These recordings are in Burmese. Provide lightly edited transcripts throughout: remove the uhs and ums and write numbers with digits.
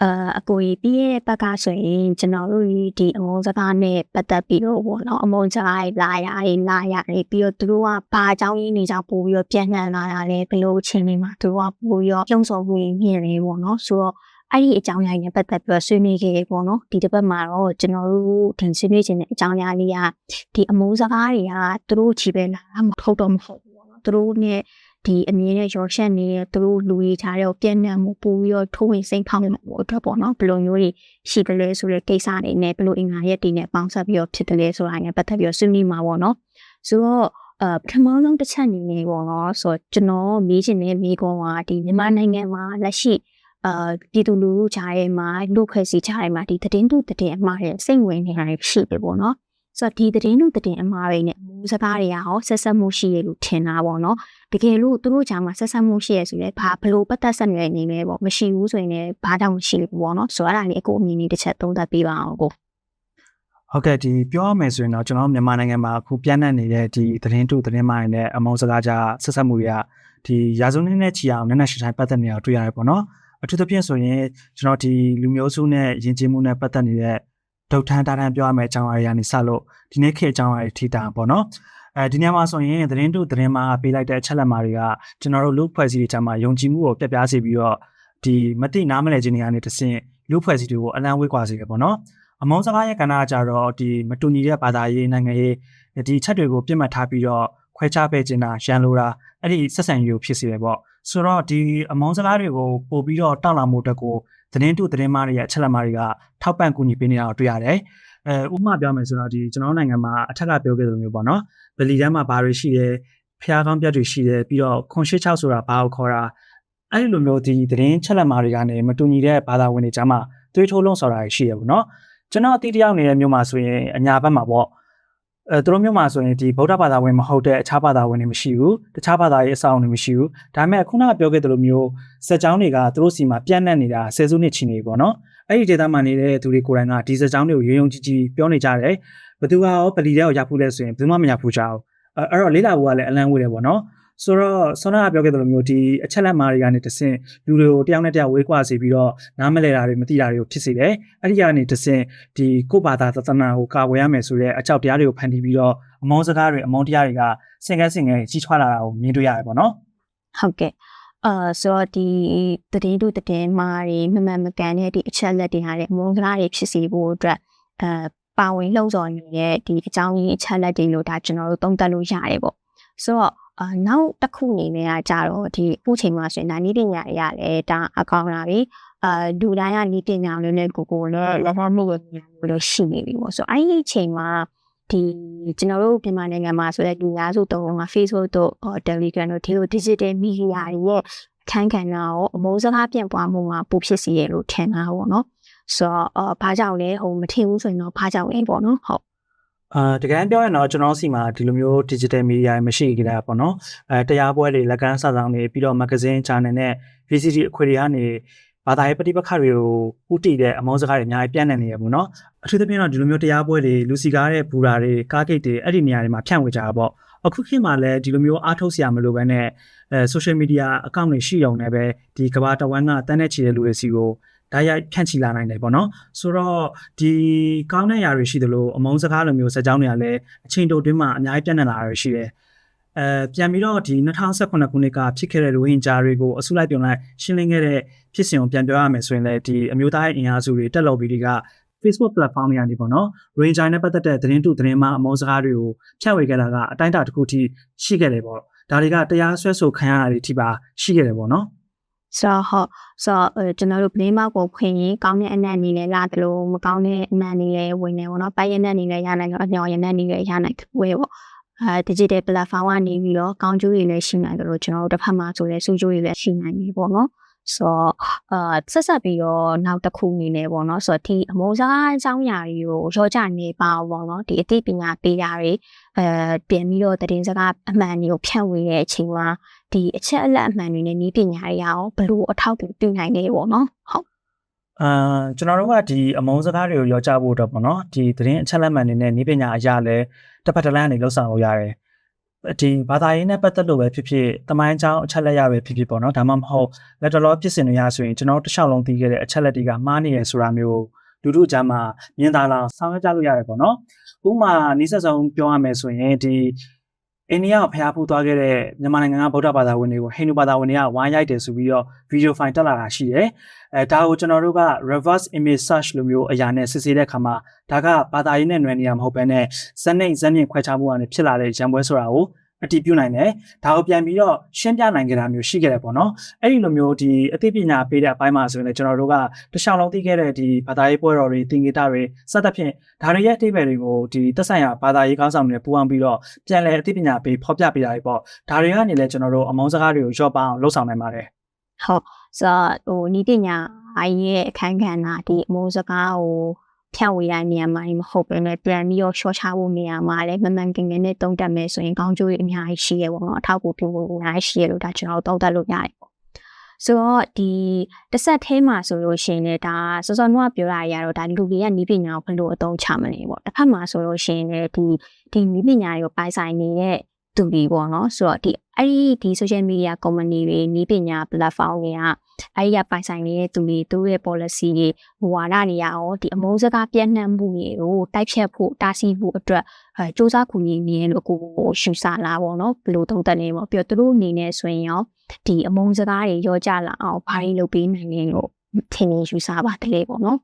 အကိုကြီးပြီးခဲ့တဲ့ဘက်ကဆိုရင်ကျွန်တော်တို့ဒီအမုန်းစကားနဲ့ပတ်သက်ပြီးတော့ပေါ့နော်အမုန်းစကားလာရတယ်ပြီးတော့သူတို့ကဘာအကြောင်းရင်းတွေကြောင့်ပို့ပြီးတော့ပြန်လှန်လာတာလဲဘယ်လိုအချိန်တွေမှာသူတို့ကပို့ပြီးတော့ပြုံးစော်မှုမြင်နေပေါ့နော်ဆိုတော့အဲ့ဒီအကြောင်းအရာနဲ့ပတ်သက်ပြီးတော့ဆွေးနွေးခဲ့ပေါ့နော်ဒီတစ်ပတ်မှာတော့ကျွန်တော်တို့ဒီဆွေးနွေးခြင်းတဲ့အကြောင်းအရာလေးကဒီအမုန်းစကားတွေကသူတို့ချီပဲလာတာမဟုတ်တော့မဟုတ်ဘူးပေါ့နော်သူတို့နဲ့ဒီအမြင်နဲ့ရောရှက်နေတဲ့သူတို့လူတွေထားတဲ့ပြန်နှံမှုပို့ပြီးတော့ထိုးဝင်စိမ့်ဖောင်းနေမှာပေါ့အတွက်ပေါ့နော်ဘယ်လိုမျိုးတွေရှိတယ်လဲဆိုတဲ့ကိစ္စတွေနဲ့ဘယ်လိုအင်္ဂါရက်တွေနဲ့ပေါင်းစပ်ပြီးတော့ဖြစ်တယ်လဲဆိုတာနဲ့ပတ်သက်ပြီးတော့ဆွေးနွေးမှာပေါ့နော်ဆိုတော့ပထမဆုံးတစ်ချက်အနေနဲ့ပေါ့နော်ဆိုတော့ကျွန်တော်မေးချင်တဲ့မေးခွန်းကဒီမြန်မာနိုင်ငံမှာလက်ရှိပြည်သူလူထုကြားထဲမှာလူခွဲစီကြားထဲမှာဒီသတင်းတူသတင်းအမှားတွေစိတ်ဝင်နေတာရှိတယ်ပေါ့နော်ဆိုတော့ဒီသတင်းတူသတင်းအမှားတွေနဲ့အမှုစကားတွေကရောဆက်ဆက်မှုရှိရလို့ထင်တာပေါ့နော်တကယ်လို့သူတို့ကြားမှာဆက်ဆက်မှုရှိရဆိုလဲဘာဘလို့ပတ်သက်ဆက်နွယ်နေလဲပေါ့မရှိဘူးဆိုရင်လည်းဘာကြောင့်မရှိဘူးပေါ့နော်ဆိုတော့အဲ့ဒါလေးအကိုအမြင်လေးတစ်ချက်သုံးသပ်ပေးပါအောင်ကိုဟုတ်ကဲ့ဒီပြောရမယ်ဆိုရင်တော့ကျွန်တော်မြန်မာနိုင်ငံမှာအခုပြန့်နှံ့နေတဲ့ဒီသတင်းတူသတင်းမှားတွေနဲ့အမုန်းစကားကြားဆက်ဆက်မှုတွေကဒီရာဇဝတ်နဲ့ချီအောင်နက်နက်ရှိတိုင်းပတ်သက်နေတာတွေ့ရတယ်ပေါ့နော်အထူးသဖြင့်ဆိုရင်ကျွန်တော်ဒီလူမျိုးစုနဲ့ယဉ်ကျေးမှုနဲ့ပတ်သက်နေတဲ့ဒုတ်ထန်းတားတန်းပြောရမယ့်အကြောင်းအရာတွေကနေစလို့ဒီနေ့ခေတ်အကြောင်းအရာတွေထိတာပေါ့နော်ဒီနေရာမှာဆိုရင်သတင်းတူသတင်းမှားပေးလိုက်တဲ့အချက်လက်မှာတွေကကျွန်တော်တို့လူဖွဲ့စည်းတွေကြားမှာယုံကြည်မှုကိုပြတ်ပြားစေပြီးတော့ဒီမတိနားမလည်ခြင်းတွေကနေတဆင့်လူဖွဲ့စည်းတွေကိုအလံဝေးကွာစေတယ်ပေါ့နော်အမုန်းစကားရဲ့ကဏ္ဍကြတော့ဒီမတူညီတဲ့ဘာသာရေးနိုင်ငံရေးဒီချက်တွေကိုပြစ်မှတ်ထားပြီးတော့ခွဲခြားပေးခြင်းတာရန်လိုတာအဲ့ဒီဆက်ဆံရေးကိုဖြစ်စေတယ်ပေါ့ဆိုတော့ဒီအမုန်းစကားတွေကိုပို့ပြီးတော့တောက်လာမှုအတွက်ကိုသတင်းတူသတင်းမားတွေရဲ့အချက်လက်မားတွေကထောက်ပံ့ကူညီပေးနေတာကိုတွေ့ရတယ်ဥပမာပြောမယ်ဆိုတော့ဒီကျွန်တော်နိုင်ငံမှာအထက်ကပြောခဲ့သလိုမျိုးပေါ့နော်ဗလီတန်းမှာဘာတွေရှိတယ်ဖျားကောင်းပြတ်တွေရှိတယ်ပြီးတော့ခွန်ရှစ်6ဆိုတာဘာကိုခေါ်တာအဲ့ဒီလိုမျိုးဒီသတင်းချက်လက်မားတွေကနေမတူညီတဲ့ဘာသာဝင်တွေကြားမှာသွေးထိုးလုံးဆော်တာရှိရပေါ့နော်ကျွန်တော်အတိတယောက်နေတဲ့မြို့မှာဆိုရင်အညာဘက်မှာပေါ့သူတို့မြို့မှာဆိုရင်ဒီဗုဒ္ဓဘာသာဝင်မဟုတ်တဲ့အခြားဘာသာဝင်တွေမရှိဘူးတခြားဘာသာရေးအဆောင်တွေမရှိဘူးဒါပေမဲ့ခုနကပြောခဲ့သလိုမျိုးစက်ကြောင်းတွေကသူတို့စီမှာပြန့်နှံ့နေတာဆယ်စုနှစ်ချီနေပေါ့နော်အဲ့ဒီဒေသမှာနေတဲ့သူတွေကိုယ်တိုင်ကဒီစက်ကြောင်းတွေကိုရုံကြည်ပြောနေကြတယ်ဘသူကရောဗလီတဲ့ကိုရောက်ဖို့လဲဆိုရင်ဘယ်သူမှမရောက်ဘူးကြအောင်အဲ့တော့လေးလာဖို့ကလည်းအလန့်ဝေးတယ်ပေါ့နော်ဆိုတော့ဆောနာကပြောခဲ့သလိုမျိုးဒီအချက်လက်မားတွေကနေတဆင့်လူတွေကိုတယောက်နဲ့တယောက်ဝေးကွာစေပြီးတော့နားမလဲတာတွေမသိတာတွေကိုဖြစ်စေတယ်အဲ့ဒီကနေတဆင့်ဒီကိုယ့်ဘာသာသဒ္ဒနာကိုကာဝယ်ရမယ်ဆိုတဲ့အကြောက်တရားတွေကိုဖန်တီးပြီးတော့အမုန်းစကားတွေအမုန်းတရားတွေကဆင်ကဲကြီးထွားလာတာကိုမြင်တွေ့ရတယ်ပေါ့နော်ဟုတ်ကဲ့ဆိုတော့ဒီသတင်းတူသတင်းမှားတွေမမှန်မကန်တဲ့ဒီအချက်လက်တွေဟာလည်းအမုန်းစကားတွေဖြစ်စီဖို့အတွက်ပါဝင်လှုံ့ဆော်နေတဲ့ဒီအကြောင်းရင်းအချက်လက်တွေလို့ဒါကျွန်တော်တို့သုံးသပ်လို့ရတယ်ပေါ့ဆိုတော့နောက်တစ်ခုအနေနဲ့ကကြတော့ဒီအခုချိန်မှာဆိုရင်ဒါနည်းပညာတွေရတယ်ဒါအကောင်းလာပြီလူတိုင်းကနည်းပညာလေးနဲ့ကိုလည်းလက်ဖက်မှုကိုလို့ရှိနေပြီပေါ့ဆိုတော့အဲ့ဒီချိန်မှာဒီကျွန်တော်တို့မြန်မာနိုင်ငံမှာဆိုတဲ့လူများစုတုံးက Facebook တို့ Telegram တို့ဒီလို digital media တွေရဲ့အခန်းကဏ္ဍကိုအမိုးစကားပြန့်ပွားမှုမှာပိုဖြစ်စီရလို့ထင်တာပေါ့နော်ဆိုတော့ဘာကြောင့်လဲမထင်ဘူးဆိုရင်တော့ဘာကြောင့်လဲပေါ့နော်ဟုတ်တကယ်ပြောရင်တော့ကျွန်တော်စီမှာဒီလိုမျိုး digital media မရှိကြတာပေါ့နော်တရားပွဲတွေလက်ကမ်းစာဆောင်တွေပြီးတော့ magazine channel နဲ့ VCD အခွေတွေကနေဘာသာရေးပဋိပက္ခတွေကိုဥတည်တဲ့အမုန်းစကားတွေအများကြီးပြန့်နှံ့နေရပေါ့နော်အထူးသဖြင့်တော့ဒီလိုမျိုးတရားပွဲတွေလူစီကားတဲ့ဘူရာတွေကားဂိတ်တွေအဲ့ဒီနေရာတွေမှာဖြန့်ဝေကြတာပေါ့အခုခေတ်မှာလည်းဒီလိုမျိုးအားထုတ်စရာမလိုဘဲနဲ့social media account တွေရှိရုံနဲ့ပဲဒီကမ္ဘာတဝန်းကတန်းတဲ့ချီတဲ့လူတွေစီကိုဒါရိုက်ဖြန့်ချီလာနိုင်တယ်ပေါ့နော်ဆိုတော့ဒီကောင်းတဲ့ຢာတွေရှိသလိုအမုန်းစကားလိုမျိုးစက်ကြောင်းတွေကလည်းအချိန်တိုတွင်းမှာအများကြီးပြန့်နှံ့လာတာရှိတယ်ပြန်ပြီးတော့ဒီ2018ခုနှစ်ကဖြစ်ခဲ့တဲ့ရိုဟင်ဂျာတွေကိုအစုလိုက်ပြုံလိုက်ရှင်းလင်းခဲ့တဲ့ဖြစ်စဉ်ကိုပြန်ပြောရမယ်ဆိုရင်လည်းဒီအမျိုးသားရဲ့အင်အားစုတွေတက်လော်ဘီတွေက Facebook platform တွေကနေပေါ့နော်ရိုဟင်ဂျာနဲ့ပတ်သက်တဲ့သတင်းတူသတင်းမှာအမုန်းစကားတွေကိုဖြန့်ဝေခဲ့တာကအတိုင်းအတာတစ်ခုထိရှိခဲ့တယ်ပေါ့ဒါတွေကတရားစွဲဆိုခံရတာတွေထိပါရှိခဲ့တယ်ပေါ့နော်ဆိုတော့ကျွန်တော်တို့ပလင်းမောက်ကိုဖွင့်ရင်ကောင်းတဲ့အနံ့အနေနဲ့လာတယ်လို့မကောင်းတဲ့အနံ့အနေနဲ့ဝင်နေပေါ့နော်ပိုင်ရတဲ့အနေနဲ့ရနိုင်တော့အညော်ရတဲ့အနေနဲ့ရနိုင်ဝဲပေါ့digital platform ကနေပြီးတော့ကောင်းကျိုးတွေလည်းရှိနိုင်တယ်လို့ကျွန်တော်တို့တစ်ဖက်မှာဆိုလဲစူးကျိုးတွေလည်းရှိနိုင်ပြီပေါ့နော်ဆိုတော့ဆက်ဆက်ပြီးတော့နောက်တစ်ခုအနေနဲ့ပေါ့နော်ဆိုတော့ဒီအမုန်းစကားအကြောင်းအရာတွေကိုရောကြနေပါပေါ့နော်ဒီအသိပညာပေးတာတွေပြင်ပြီးတော့သတင်းစကားအမှန်တွေကိုဖြန့်ဝေတဲ့အချိန်မှာဒီအချက်အလက်အမှန်တွေနဲ့နည်းပညာတွေရောဘလို့အထောက်အကူပြုနိုင်နေပေါ့နော်ဟုတ်ကျွန်တော်တို့ကဒီအမုန်းစကားတွေကိုရောကြဖို့တော့ပေါ့နော်ဒီသတင်းအချက်လက်မှန်တွေနဲ့နည်းပညာအရာလဲတစ်ဖက်တစ်လမ်းကနေလှုပ်ဆောင်လို့ရတယ် ဒီဘာသာရေးနဲ့ပတ်သက်လို့ပဲဖြစ်ဖြစ်တမိုင်းအကြောင်းအချက်လက်ရပဲဖြစ်ဖြစ်ပေါ့နော်ဒါမှမဟုတ်လက်တော်ဖြစ်စဉ်တွေရဆိုရင်ကျွန်တော်တစ်လျှောက်လုံးသိခဲ့တဲ့အချက်လက်တွေကမှားနေရဆိုတာမျိုးလူတို့အကြားမှာမြင်သာလာဆောင်ရွက်ကြလို့ရတယ်ပေါ့နော်ဥပမာနီးစပ်ဆုံးပြောရမယ်ဆိုရင်ဒီအိန္ဒိယကိုဖျားဖူးသွားခဲ့တဲ့မြန်မာနိုင်ငံကဗုဒ္ဓဘာသာဝင်တွေကိုဟိန္ဒူဘာသာဝင်တွေကဝိုင်းရိုက်တယ်ဆိုပြီးတော့ဗီဒီယိုဖိုင်တက်လာတာရှိတယ်ဒါကိုကျွန်တော်တို့က reverse image search လိုမျိုးအရာနဲ့စစ်ဆေးတဲ့အခါမှာဒါကဘာသာရေးနဲ့နွယ်နေတာမဟုတ်ဘဲနဲ့ဇက်မြင့်ခွဲခြားမှုကနေဖြစ်လာတဲ့ရံပွဲဆိုတာကိုအတည်ပြုနိုင်တယ်ဒါကိုပြန်ပြီးတော့ရှင်းပြနိုင်ကြတာမျိုးရှိခဲ့တယ်ပေါ့နော်အဲ့ဒီလိုမျိုးဒီအသိပညာပေးတဲ့အပိုင်းမှာဆိုရင်လည်းကျွန်တော်တို့ကတစ်ချောင်းလုံးသိခဲ့တဲ့ဒီဘာသာရေးပွဲတော်တွေသင်္ကေတတွေစသဖြင့်ဒါတွေရဲ့အသေးပဲတွေကိုဒီသက်ဆိုင်ရာဘာသာရေးခေါင်းဆောင်တွေပူးပေါင်းပြီးတော့ပြန်လည်အသိပညာပေးဖော်ပြပေးတာတွေပေါ့ဒါတွေကနေလည်းကျွန်တော်တို့အမောင်းစကားတွေကိုရော့ပအောင်လှုပ်ဆောင်နိုင်ပါတယ်ဟုတ်ဆိုတော့နီးပညာရဲ့အခန်းကဏ္ဍဒီအမောင်းစကားကိုဖြန့်ဝေရတဲ့နေရာမှာမဟုတ်ဘဲနဲ့ပြန်ပြီးတော့ရှော့ချဖို့နေရာမှာလည်းမမှန်ကန်ကန်နဲ့တုံးတက်မယ်ဆိုရင်ကောင်းကျိုးတွေအများကြီးရှိရပေါ့နော်အထောက်အကူပြုဖို့အများကြီးရှိရလို့ဒါကျွန်တော်တို့သုံးသပ်လို့ရတယ်ပေါ့ဆိုတော့ဒီတစ်ဆက်သေးမှာဆိုလို့ရှိရင်လည်းဒါစောစောကပြောရရတော့ဒါလူတွေကနီးပညာကိုဘယ်လိုအသုံးချမလဲပေါ့တစ်ဖက်မှာဆိုလို့ရှိရင်လည်းဒီနီးပညာတွေကိုပိုင်ဆိုင်နေတဲ့သူတွေပေါ့နော်ဆိုတော့ဒီ social media company တွေနီးပညာ platform တွေကအဲ့ဒီပိုင်ဆိုင်နေတဲ့သူတွေသူတို့ရဲ့ policy တွေဝါဒတွေရောဒီအမုန်းစကားပြန့်နှံ့မှုတွေကိုတိုက်ဖြတ်ဖို့တားဆီးဖို့အတွက်စ조사ကူညီနေရလို့ကိုရှုစာလာပေါ့နော်ဘယ်လိုသုံးသပ်နေပေါ့ပြီးတော့သူတို့အနေနဲ့ဆိုရင်ရောဒီအမုန်းစကားတွေရောကြလာအောင်ဘာတွေလုပ်ပေးနိုင်လဲလို့ထင်နေရှုစာပါတယ်ပေါ့နော်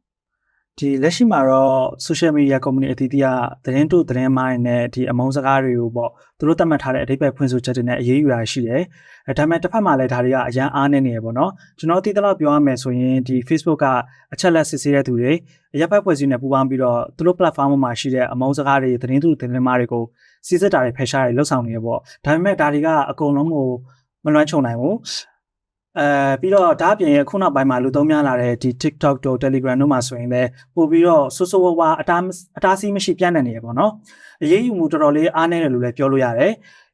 ဒီလက်ရှိမှာတော့ social media company အသီးသီးကသတင်းတို့သတင်းမိုင်းနဲ့ဒီအမုန်းစကားတွေကိုပေါ့သူတို့သတ်မှတ်ထားတဲ့အဓိပ္ပာယ်ဖွင့်ဆိုချက်တွေနဲ့အရေးယူတာရှိတယ်။ဒါပေမဲ့တစ်ဖက်မှာလည်းဒါတွေကအရန်အားနေနေရပေါ့နော်။ကျွန်တော်သိသလောက်ပြောရမယ်ဆိုရင်ဒီ Facebook ကအချက်လက်စစ်ဆေးတဲ့သူတွေအရပ်ဘက်ဖွဲ့စည်းနေပူးပေါင်းပြီးတော့သူတို့ platform မှာရှိတဲ့အမုန်းစကားတွေသတင်းတို့သတင်းမိုင်းတွေကိုစစ်စစ်တာတွေဖယ်ရှားတွေလှုပ်ဆောင်နေရပေါ့။ဒါပေမဲ့ဒါတွေကအကုန်လုံးကိုမလွှမ်းခြုံနိုင်ဘူး။ပြီးတော့ဒါအပြင်ခုနောက်ပိုင်းမှာလူသုံးများလာတဲ့ဒီ TikTok တို့ Telegram တို့မှာဆိုရင်လည်းပို့ပြီးတော့ဆိုးဆိုးဝါးဝါအတားဆီးမရှိပြန့်နေရပေါ့နော်အရေးယူမှုတော်တော်လေးအားနည်းတယ်လို့လည်းပြောလို့ရတယ်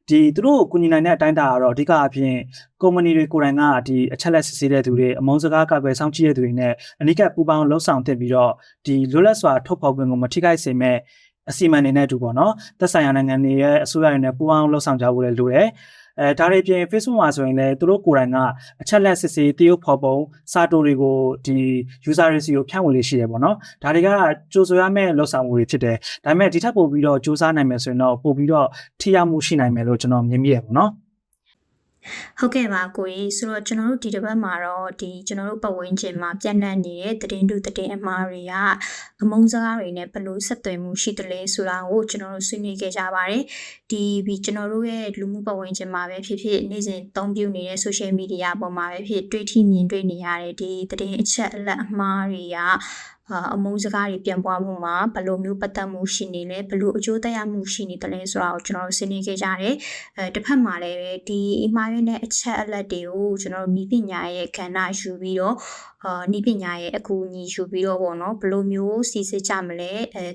ဒီသူတို့ကိုကူညီနိုင်တဲ့အတိုင်းအတာကတော့အဓိကအဖြစ်ကုမ္ပဏီတွေကိုယ်တိုင်ကဒီအချက်လက်စစ်ဆေးတဲ့သူတွေအမုန်းစကားကကွယ်ဆောင်ကြည့်တဲ့သူတွေနဲ့အနိကပူပေါင်းလှုပ်ဆောင်တင်ပြီးတော့ဒီလွတ်လပ်စွာထုတ်ဖော်ခွင့်ကိုမထိခိုက်စေမဲ့အစီအမံတွေနဲ့အတူပေါ့နော်သက်ဆိုင်ရာနိုင်ငံတွေရဲ့အစိုးရတွေနဲ့ပူးပေါင်းလှုပ်ဆောင်ကြဖို့လည်းလိုတယ်ဒါတွေပြင် Facebook မှာဆိုရင်လည်းသူတို့ကိုယ်တိုင်ကအချက်လက်စစ်ဆေးတရုပ်ဖော်ပုံစာတိုတွေကိုဒီ user တွေစီကိုဖြန့်ဝေလေးရှိတယ်ပေါ့နော်ဒါတွေကကြိုးဆိုရမယ့်လှုပ်ဆောင်မှုတွေဖြစ်တယ်ဒါပေမဲ့ဒီထက်ပိုပြီးတော့စူးစမ်းနိုင်မယ်ဆိုရင်တော့ပိုပြီးတော့ထိရောက်မှုရှိနိုင်မယ်လို့ကျွန်တော်မြင်မိရပေါ့နော်ဟုတ်ကဲ့ပါကိုကြီးဆိုတော့ကျွန်တော်တို့ဒီတစ်ပတ်မှာတော့ဒီကျွန်တော်တို့ပတ်ဝန်းကျင်မှာပြန့်နှံ့နေတဲ့သတင်းတုသတင်းအမှားတွေကအမုန်းစကားတွေနဲ့ဘယ်လိုဆက်သွယ်မှုရှိသလဲဆိုတာကိုကျွန်တော်တို့ဆွေးနွေးခဲ့ကြပါတယ်ဒီကျွန်တော်တို့ရဲ့လူမှုပတ်ဝန်းကျင်မှာပဲဖြစ်ဖြစ်နေ့စဉ်သုံးပြုနေတဲ့ social media ပေါ်မှာပဲဖြစ်တွေ့ထိမြင်တွေ့နေရတဲ့ဒီသတင်းအချက်အလက်အမှားတွေကအမုန်းစကားတွေပြန်ပွားမှုမှာဘယ်လိုမျိုးပတ်သက်မှုရှိနေလဲဘယ်လိုအကျိုးသက်ရောက်မှုရှိနေတယ်လဲဆိုတာကိုကျွန်တော်တို့ဆွေးနွေးခဲ့ကြတယ်တစ်ဖက်မှာလည်းဒီအမှားရတဲ့အချက်အလက်တွေကိုကျွန်တော်တို့ဤပညာရဲ့ကဏ္ဍယူပြီးတော့ဤပညာရဲ့အကူအညီယူပြီးတော့ပေါ့နော်ဘယ်လိုမျိုးစီစစ်ကြမလဲ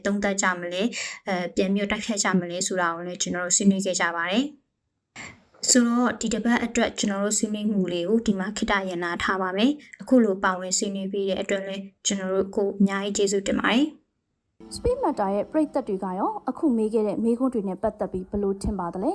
တုံးသက်ကြမလဲပြန်ပြီးတိုက်ခတ်ကြမလဲဆိုတာကိုလည်းကျွန်တော်တို့ဆွေးနွေးခဲ့ကြပါတယ်ဆိုတော့ဒီတစ်ပတ်အတွက်ကျွန်တော်တို့ဆွေးနွေးမှုလေးကိုဒီမှာခိတရနာထားပါမယ်အခုလိုပါဝင်ဆွေးနွေးပြီးတဲ့အတွက်လည်းကျွန်တော်တို့ကိုအများကြီးကျေးဇူးတင်ပါတယ် Speed Matter ရဲ့ပရိသတ်တွေကရောအခုမေးခဲ့တဲ့မေးခွန်းတွေနဲ့ပတ်သက်ပြီးဘယ်လိုထင်ပါသလဲ